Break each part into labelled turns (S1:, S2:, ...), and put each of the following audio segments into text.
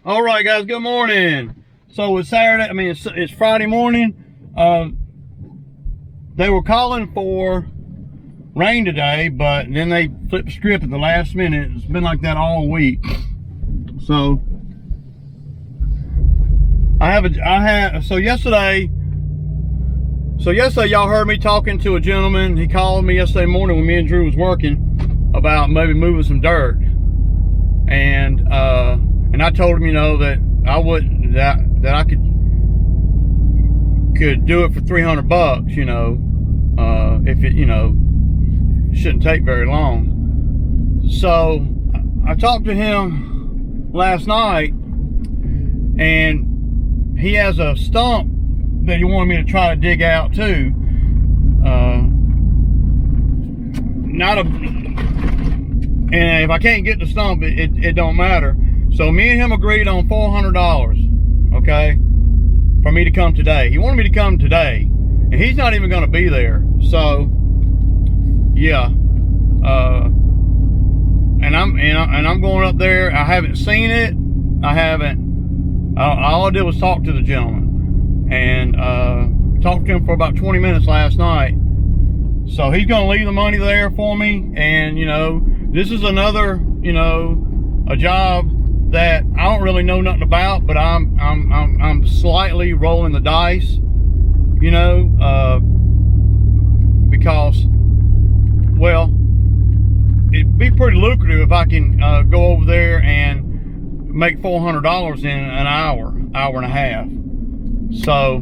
S1: All right, guys, good morning. So it's Saturday, it's Friday morning. They were calling for rain today, but then they flipped the script at the last minute. It's been like that all week. So yesterday y'all heard me talking to a gentleman. He called me yesterday morning when me and Drew was working about maybe moving some dirt. And I told him, that I wouldn't, that I could do it for $300, if it, shouldn't take very long. So I talked to him last night, and he has a stump that he wanted me to try to dig out too. And if I can't get the stump, it don't matter. So me and him agreed on $400, okay, for me to come today. He wanted me to come today, and he's not even going to be there. So yeah, and I'm going up there. I haven't seen it. All I did was talk to the gentleman, and talked to him for about 20 minutes last night. So he's going to leave the money there for me, and this is another, a job that I don't really know nothing about, but I'm slightly rolling the dice, because, well, it'd be pretty lucrative if I can go over there and make $400 in an hour and a half. So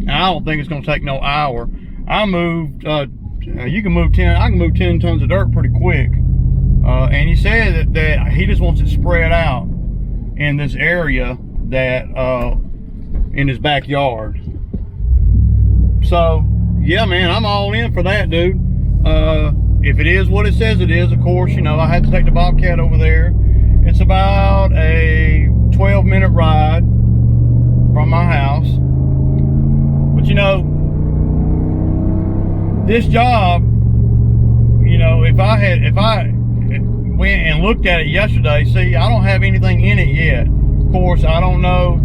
S1: I don't think it's going to take no hour. I can move 10 tons of dirt pretty quick. And he said that he just wants it spread out in this area that in his backyard. So yeah, man, I'm all in for that, dude. If it is what it says it is, of course, I had to take the Bobcat over there. It's about a 12-minute ride from my house. But this job, if I went and looked at it yesterday, see, I don't have anything in it yet. Of course, I don't know,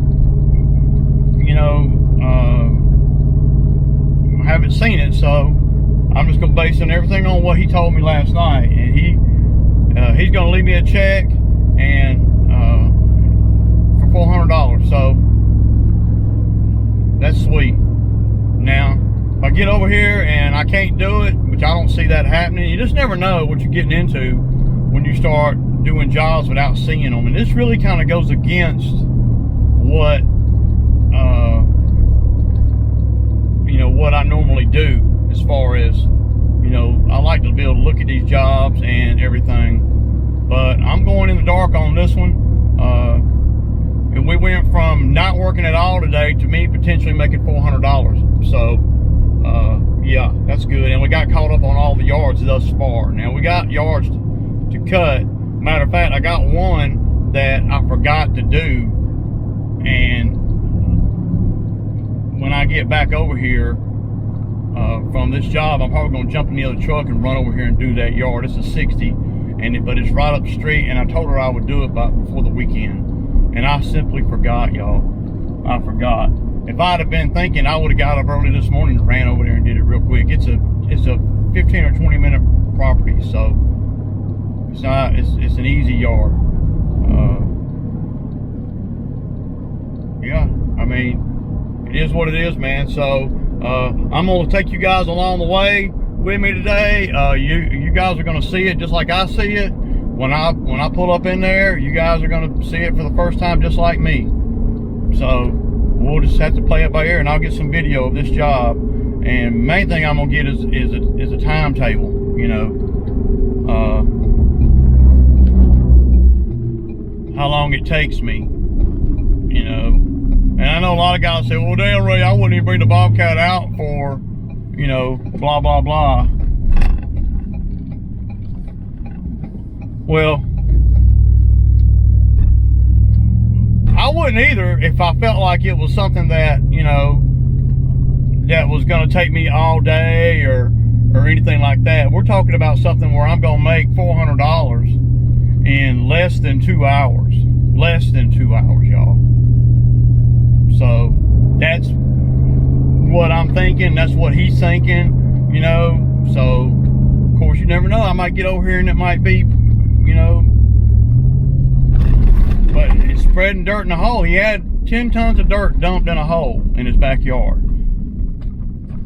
S1: I haven't seen it, so I'm just gonna base everything on what he told me last night. And he's gonna leave me a check and for $400. So that's sweet. Now, if I get over here and I can't do it, which I don't see that happening, you just never know what you're getting into when you start doing jobs without seeing them. And this really kind of goes against what what I normally do, as far as I like to be able to look at these jobs and everything. But I'm going in the dark on this one. And we went from not working at all today to me potentially making $400. So yeah, that's good. And we got caught up on all the yards thus far. Now we got yards to cut. Matter of fact, I got one that I forgot to do, and when I get back over here from this job, I'm probably going to jump in the other truck and run over here and do that yard. It's a 60, but it's right up the street, and I told her I would do it before the weekend, and I simply forgot, y'all. I forgot. If I'd have been thinking, I would have got up early this morning and ran over there and did it real quick. It's a 15 or 20 minute property, so it's an easy yard. Yeah, it is what it is, man. So I'm gonna take you guys along the way with me today. You guys are gonna see it just like I see it. When I pull up in there, you guys are gonna see it for the first time just like me. So we'll just have to play it by ear, and I'll get some video of this job. And main thing I'm gonna get is a timetable, how long it takes me, and I know a lot of guys say, well, damn, Ray, I wouldn't even bring the Bobcat out for, blah, blah, blah. Well, I wouldn't either if I felt like it was something that, that was going to take me all day or anything like that. We're talking about something where I'm going to make $400 in less than 2 hours. less than 2 hours, y'all. So that's what I'm thinking. That's what he's thinking, you know. So, of course, you never know. I might get over here and it might be, you know, but it's spreading dirt in the hole. He had 10 tons of dirt dumped in a hole in his backyard.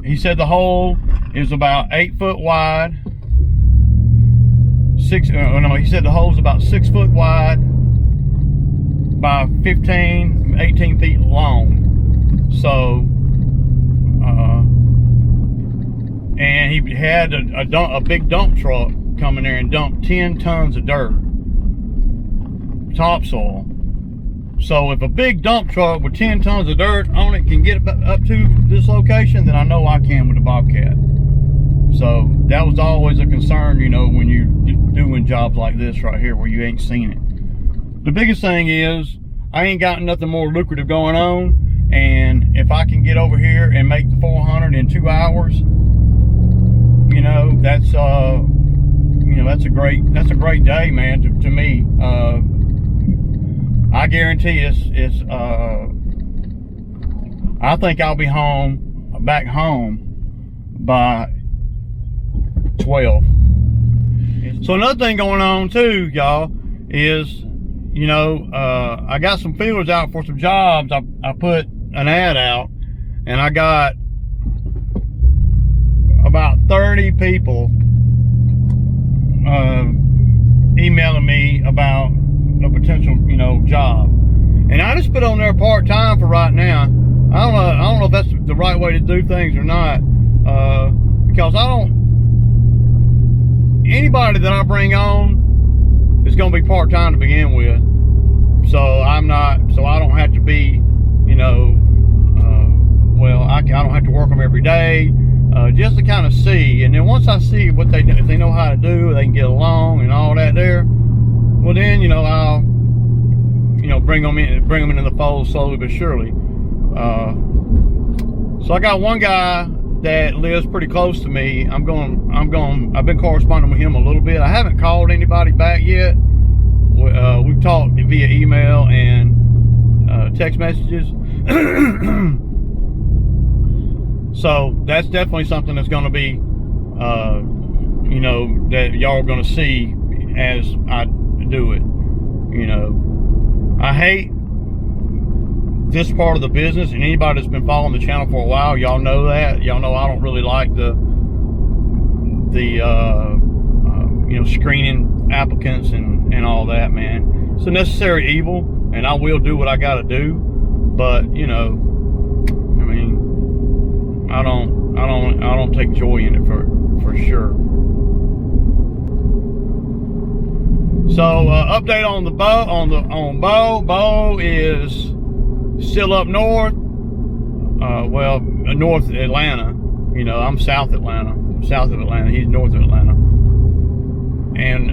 S1: He said the hole is about 8 foot wide. He said the hole is about 6 foot wide by 15, 18 feet long. So, and he had a big dump truck come in there and dump 10 tons of dirt, topsoil. So if a big dump truck with 10 tons of dirt on it can get up to this location, then I know I can with the Bobcat. So that was always a concern, you know, when you're doing jobs like this right here where you ain't seen it. The biggest thing is I ain't got nothing more lucrative going on, and if I can get over here and make the 400 in 2 hours, you know, that's you know, that's a great day, man, to me. I guarantee it's I think I'll be back home by 12. So another thing going on too, y'all, is, you know, I got some feelers out for some jobs. I put an ad out, and I got about 30 people emailing me about a potential, you know, job. And I just put on there part-time for right now. I don't know if that's the right way to do things or not, because anybody that I bring on is going to be part-time to begin with. So I don't have to be, you know, well, I don't have to work them every day, just to kind of see. And then once I see what they do, if they know how to do, they can get along and all that there, well then, you know, I'll, you know, bring them into the fold slowly but surely. So I got one guy that lives pretty close to me. I've been corresponding with him a little bit. I haven't called anybody back yet. We've talked via email and text messages. So that's definitely something that's going to be, you know, that y'all are going to see as I do it. You know, I hate this part of the business, and anybody that's been following the channel for a while, y'all know that. Y'all know I don't really like the you know, screening applicants and all that, man. It's a necessary evil, and I will do what I got to do. But you know, I mean, I don't take joy in it for sure. So update on the Bo is still up north. Well, North Atlanta. You know, I'm South Atlanta. I'm south of Atlanta. He's north of Atlanta. And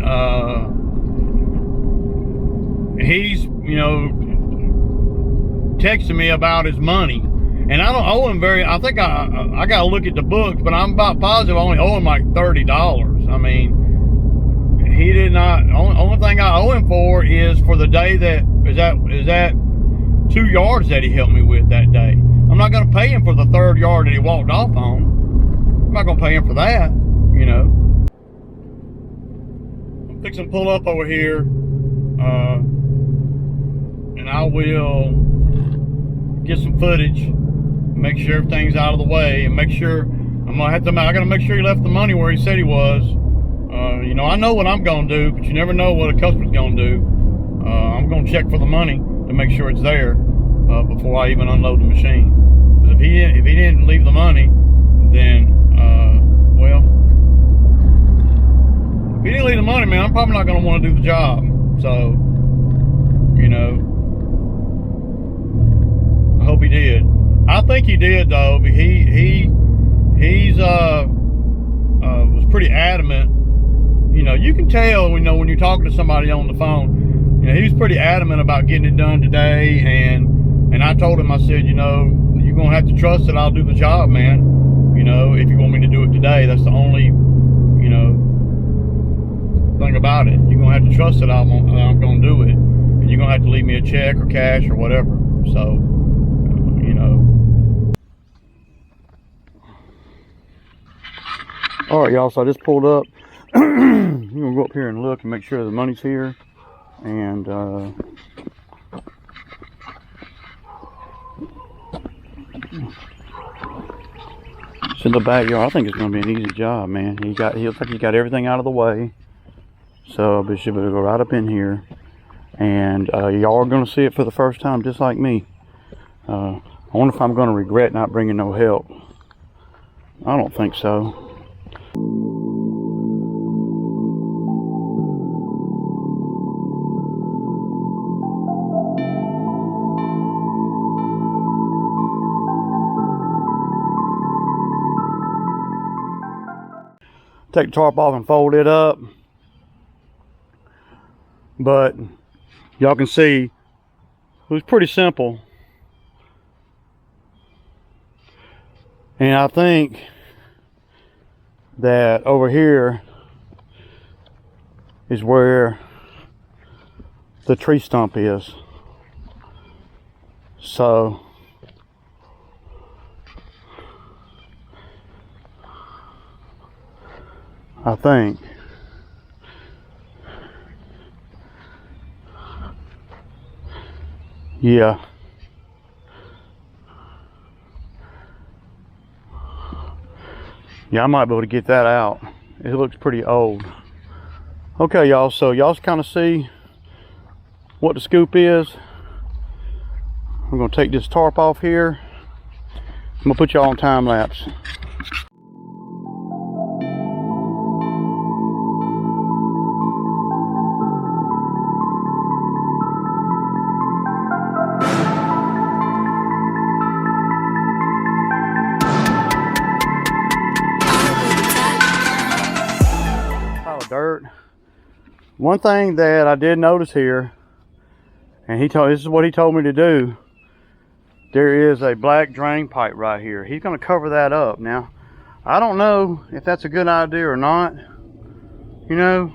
S1: he's, you know, texting me about his money. And I don't owe him I think I got to look at the books, but I'm about positive I only owe him like $30. I mean, he did not, only thing I owe him for is for the day that, is that 2 yards that he helped me with that day. I'm not going to pay him for the 3rd yard that he walked off on. I'm not going to pay him for that, you know. I'm fixing to pull up over here, and I will get some footage, make sure everything's out of the way, and make sure, I got to make sure he left the money where he said he was. You know, I know what I'm going to do, but you never know what a customer's going to do. I'm going to check for the money to make sure it's there before I even unload the machine. Because if he didn't leave the money, then well, if he didn't leave the money, man, I'm probably not going to want to do the job. So, you know, I hope he did. I think he did though. But he's was pretty adamant. You know, you can tell, you know, when you're talking to somebody on the phone. You know, he was pretty adamant about getting it done today, and I told him, I said, you know, you're gonna have to trust that I'll do the job, man. You know, if you want me to do it today, that's the only, you know, thing about it. You're gonna have to trust that I'm gonna do it. And you're gonna have to leave me a check or cash or whatever. So, you know. All right, y'all. So I just pulled up. I'm gonna go up here and look and make sure the money's here. And it's in the backyard. I think it's gonna be an easy job, man. He looks like he got everything out of the way. So I should be able to go right up in here. And y'all are gonna see it for the first time, just like me. I wonder if I'm gonna regret not bringing no help. I don't think so. Take the tarp off and fold it up. But y'all can see it was pretty simple. And I think that over here is where the tree stump is. So I think yeah. Yeah, I might be able to get that out. It looks pretty old. Okay, y'all, so y'all kind of see what the scoop is. I'm gonna take this tarp off here. I'm gonna put y'all on time lapse. Dirt. One thing that I did notice here, and this is what he told me to do. There is a black drain pipe right here. He's going to cover that up. Now, I don't know if that's a good idea or not, you know,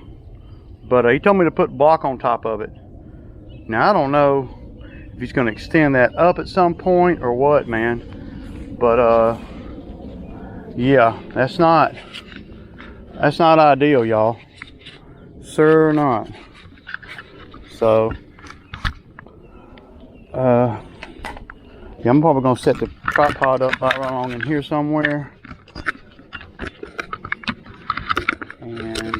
S1: but he told me to put block on top of it. Now, I don't know if he's going to extend that up at some point or what, man. But yeah, that's not ideal, y'all. Sir, not. So yeah, I'm probably gonna set the tripod up right along in here somewhere. And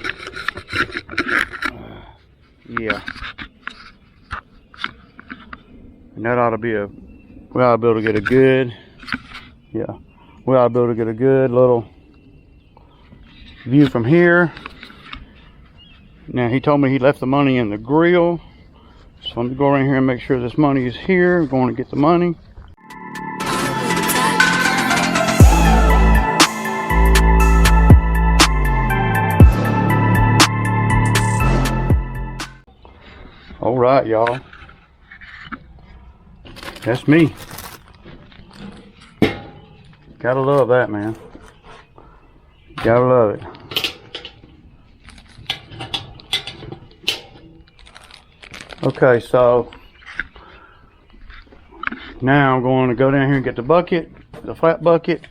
S1: yeah, and that ought to be we ought to be able to get a good, yeah, we ought to be able to get a good little view from here. Now, he told me he left the money in the grill. So let me go around here and make sure this money is here. I'm going to get the money. All right, y'all. That's me. Gotta love that, man. Gotta love it. Okay, so now I'm going to go down here and get the bucket, the flat bucket.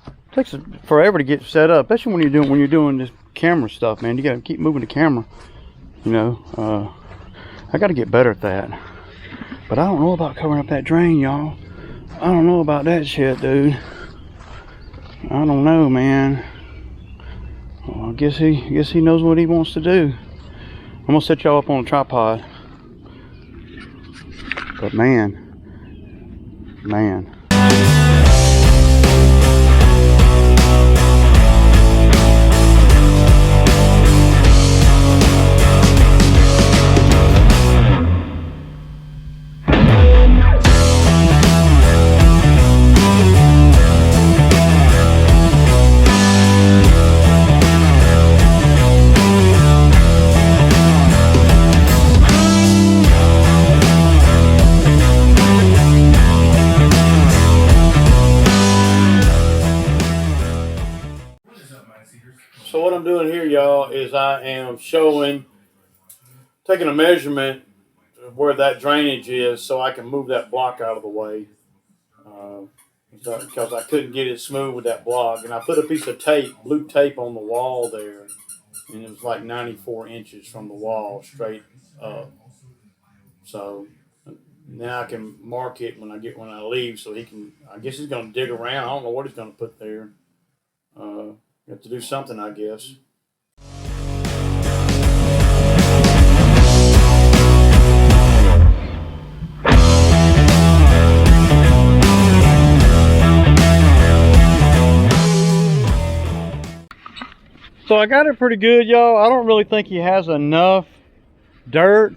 S1: It takes forever to get set up, especially when you're doing this camera stuff, man. You gotta keep moving the camera. You know, I gotta get better at that. But I don't know about covering up that drain, y'all. I don't know about that shit, dude. I don't know, man. Well, I guess he knows what he wants to do. I'm gonna set y'all up on a tripod. But man. So what I'm doing here, y'all, is I am taking a measurement where that drainage is, so I can move that block out of the way. Because I couldn't get it smooth with that block, and I put a piece of tape, blue tape, on the wall there, and it was like 94 inches from the wall straight up. So now I can mark it when I leave, so he can. I guess he's going to dig around. I don't know what he's going to put there. Have to do something, I guess. So I got it pretty good, y'all. I don't really think he has enough dirt.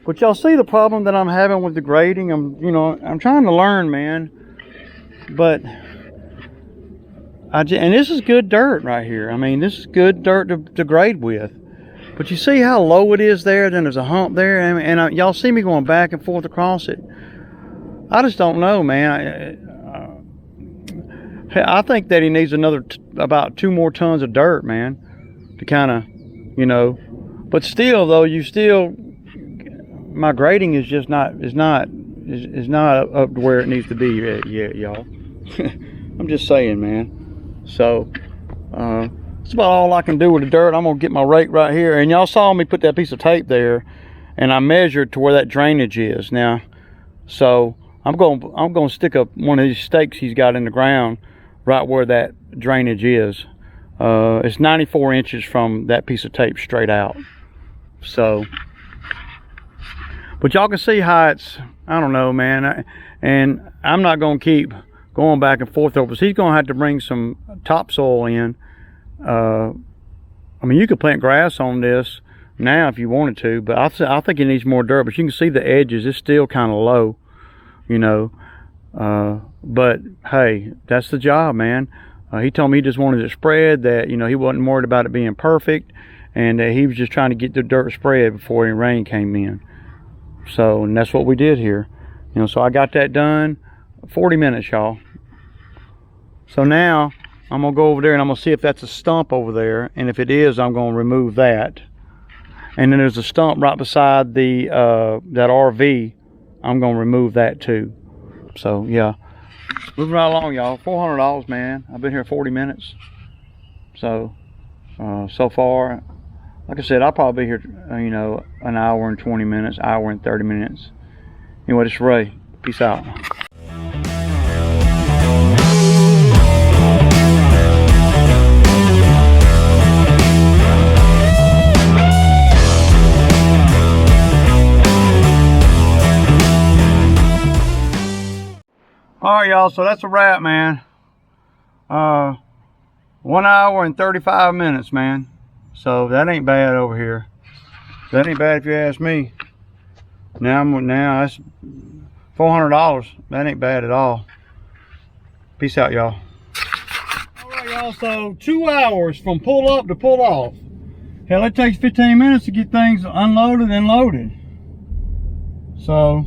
S1: But y'all see the problem that I'm having with the grading. I'm trying to learn, man. But and this is good dirt right here. I mean, this is good dirt to grade with. But you see how low it is there? Then there's a hump there, and y'all see me going back and forth across it. I just don't know, man. I think that he needs about 2 more tons of dirt, man, to kind of, But still, though, my grading is just not up to where it needs to be yet, y'all. I'm just saying, man. So that's about all I can do with the dirt. I'm gonna get my rake right here, and y'all saw me put that piece of tape there, and I measured to where that drainage is now. So I'm gonna stick up one of these stakes he's got in the ground right where that drainage is. It's 94 inches from that piece of tape straight out. So, but y'all can see how it's, I don't know, man. And I'm not gonna keep going back and forth over. So he's gonna have to bring some topsoil in. I mean, you could plant grass on this now if you wanted to, but I think it needs more dirt. But you can see the edges; it's still kind of low, But hey, that's the job, man. He told me he just wanted it spread. That he wasn't worried about it being perfect, and that he was just trying to get the dirt spread before any rain came in. So, and that's what we did here. So I got that done. 40 minutes, y'all. So now I'm gonna go over there and I'm gonna see if that's a stump over there, and if it is, I'm gonna remove that. And then there's a stump right beside the that RV. I'm gonna remove that too. So yeah, moving right along, y'all. $400, man. I've been here 40 minutes. So so far, like I said, I'll probably be here an hour and 20 minutes, hour and 30 minutes. Anyway, this is Ray. Peace out. All right, y'all, so that's a wrap, man. 1 hour and 35 minutes, man. So that ain't bad over here. That ain't bad if you ask me. Now that's $400. That ain't bad at all. Peace out, y'all. All right, y'all, so 2 hours from pull up to pull off. Hell, it takes 15 minutes to get things unloaded and loaded. So,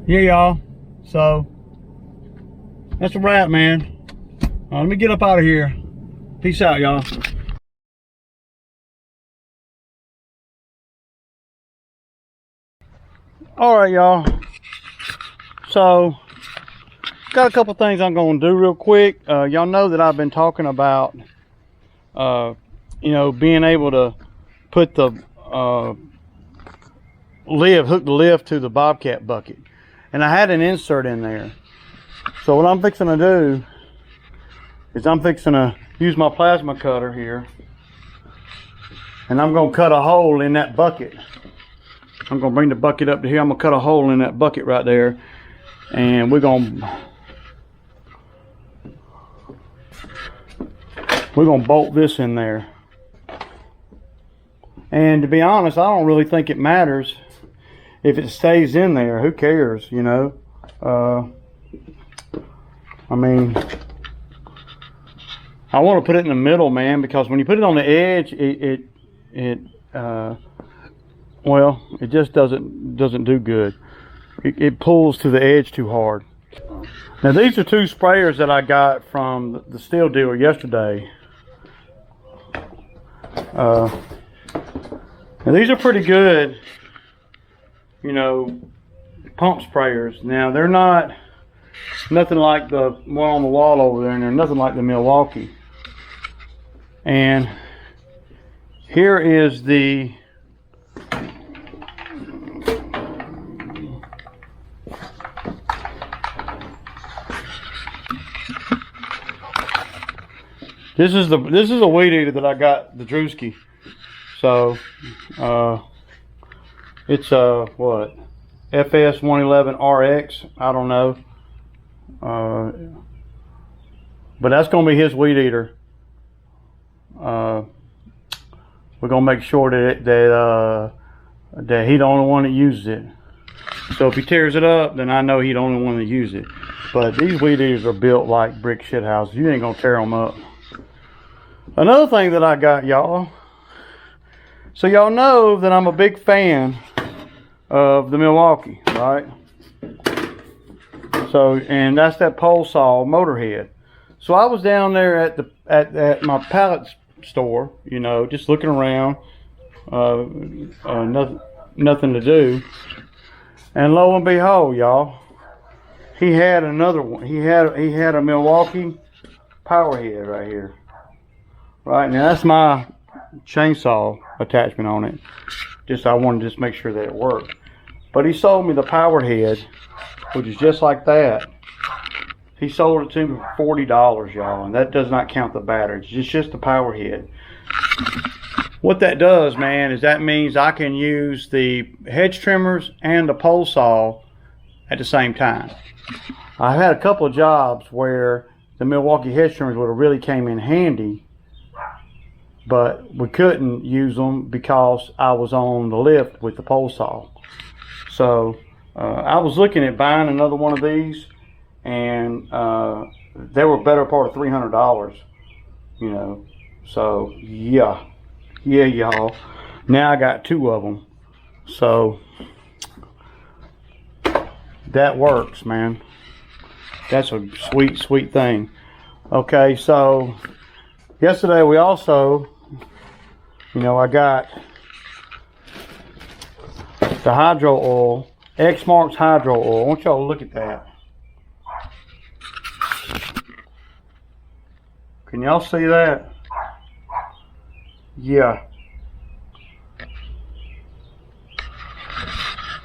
S1: yeah, y'all. So, that's a wrap, man. Let me get up out of here. Peace out, y'all. All right, y'all. So, got a couple things I'm going to do real quick. Y'all know that I've been talking about, being able to put the hook the lift to the Bobcat bucket. And I had an insert in there. So what I'm fixing to do is I'm fixing to use my plasma cutter here, and I'm going to cut a hole in that bucket. I'm going to bring the bucket up to here. I'm going to cut a hole in that bucket right there, and we're going to bolt this in there. And to be honest, I don't really think it matters if it stays in there. Who cares, I mean, I want to put it in the middle, man, because when you put it on the edge, it just doesn't do good. It pulls to the edge too hard. Now these are 2 sprayers that I got from the steel dealer yesterday. Now these are pretty good. you know, pump sprayers. Now they're not nothing like the one on the wall over there, and they're nothing like the Milwaukee. And here is the this is a weed eater that I got the Drewski. So it's what, FS 111 RX, I don't know, but that's gonna be his weed eater. We're gonna make sure that he's the only one that uses it. So if he tears it up, then I know he's the only one that uses it. But these weed eaters are built like brick shit houses. You ain't gonna tear them up. Another thing that I got, y'all. So y'all know that I'm a big fan of the Milwaukee, right? So, and that's that pole saw motor head. So I was down there at my pallet store, you know, just looking around, nothing to do, and lo and behold, y'all, he had another one. He had a Milwaukee power head right here. Right, now that's my chainsaw attachment on it. I wanted to just make sure that it worked. But he sold me the power head, which is just like that. He sold it to me for $40, y'all, and that does not count the battery. It's just the power head. What that does, man, is that means I can use the hedge trimmers and the pole saw at the same time. I've had a couple of jobs where the Milwaukee hedge trimmers would have really came in handy, but we couldn't use them because I was on the lift with the pole saw. So I was looking at buying another one of these, and they were better part of $300, you know. So yeah, y'all. Now I got two of them, so that works, man. That's a sweet thing. Okay, so yesterday we also, you know, I got the hydro oil, X Marks hydro oil. I want y'all to look at that. Can y'all see that? Yeah.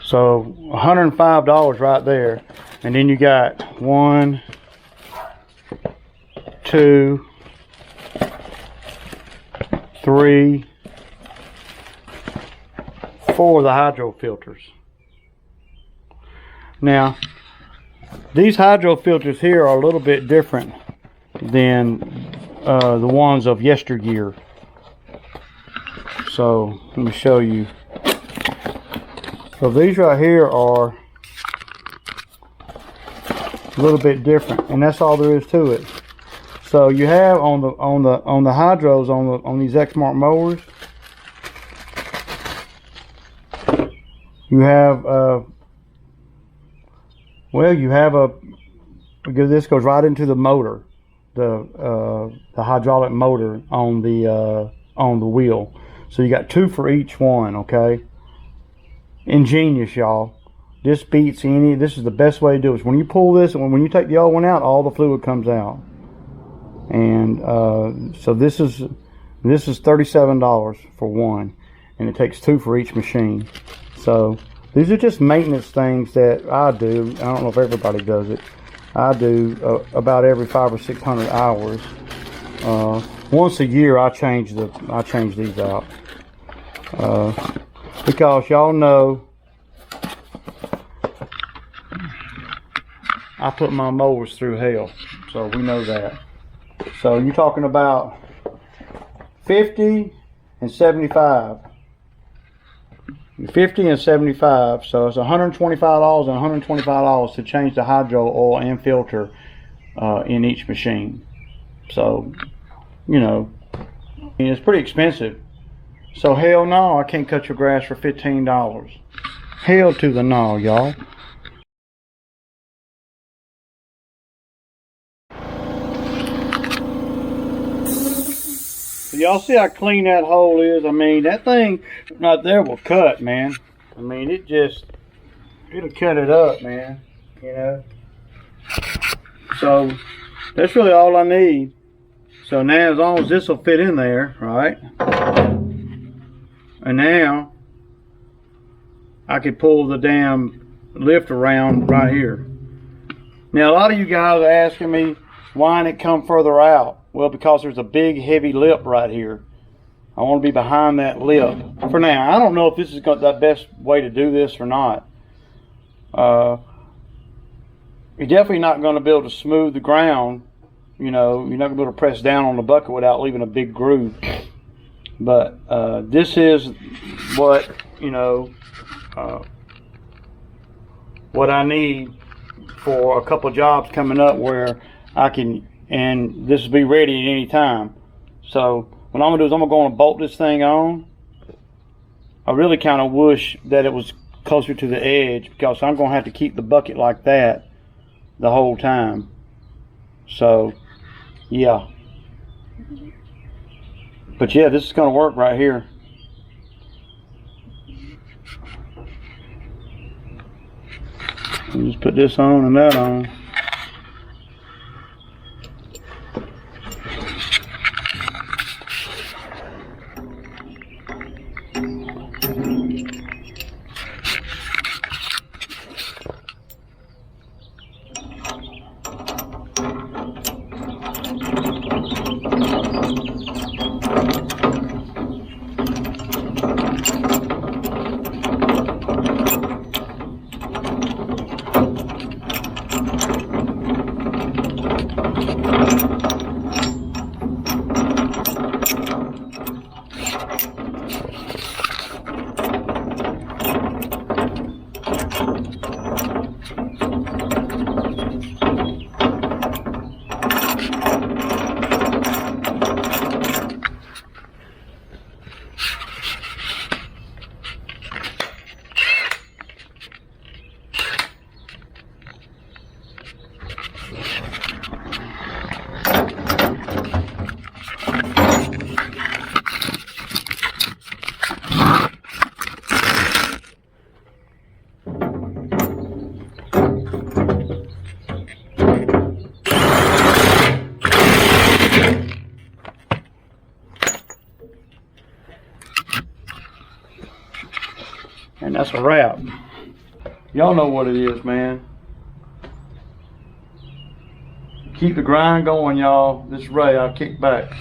S1: So $105 right there. And then you got 1, 2, 3, 4 of the hydro filters. Now, these hydro filters here are a little bit different than the ones of yesteryear. So let me show you. So these right here are a little bit different, and that's all there is to it. So you have on the hydros on these Exmark mowers, you have because this goes right into the motor, the hydraulic motor on the wheel. So you got 2 for each one. Okay, ingenious, y'all. This beats any. This is the best way to do it. When you pull this, and when you take the old one out, all the fluid comes out. And so this is $37 for one, and it takes 2 for each machine. So these are just maintenance things that I do. I don't know if everybody does it. I do about every 500 or 600 hours. Once a year, I change these out because y'all know I put my mowers through hell, so we know that. So you're talking about 50 and 75. 50 and 75, so it's $125 and $125 to change the hydro oil and filter in each machine. So, you know, and it's pretty expensive. So hell no, I can't cut your grass for $15. Hell to the no, y'all. Y'all see how clean that hole is? I mean, that thing right there will cut, man. I mean, it just, it'll cut it up, man. You know. So that's really all I need. So now, as long as this will fit in there, right? And now I can pull the damn lift around right here. Now, a lot of you guys are asking me why didn't it come further out? Well, because there's a big heavy lip right here. I want to be behind that lip for now. I don't know if this is the best way to do this or not. You're definitely not going to be able to smooth the ground. You know, you're not going to be able to press down on the bucket without leaving a big groove. But this is what, you know, what I need for a couple of jobs coming up where I can, and this will be ready at any time. So what I'm going to do is I'm going to go and bolt this thing on. I really kind of wish that it was closer to the edge, because I'm going to have to keep the bucket like that the whole time. So yeah, but yeah, this is going to work right here. Just put this on and that on. And that's a wrap. Y'all know what it is, man. Keep the grind going, y'all. This Ray, I'll kick back.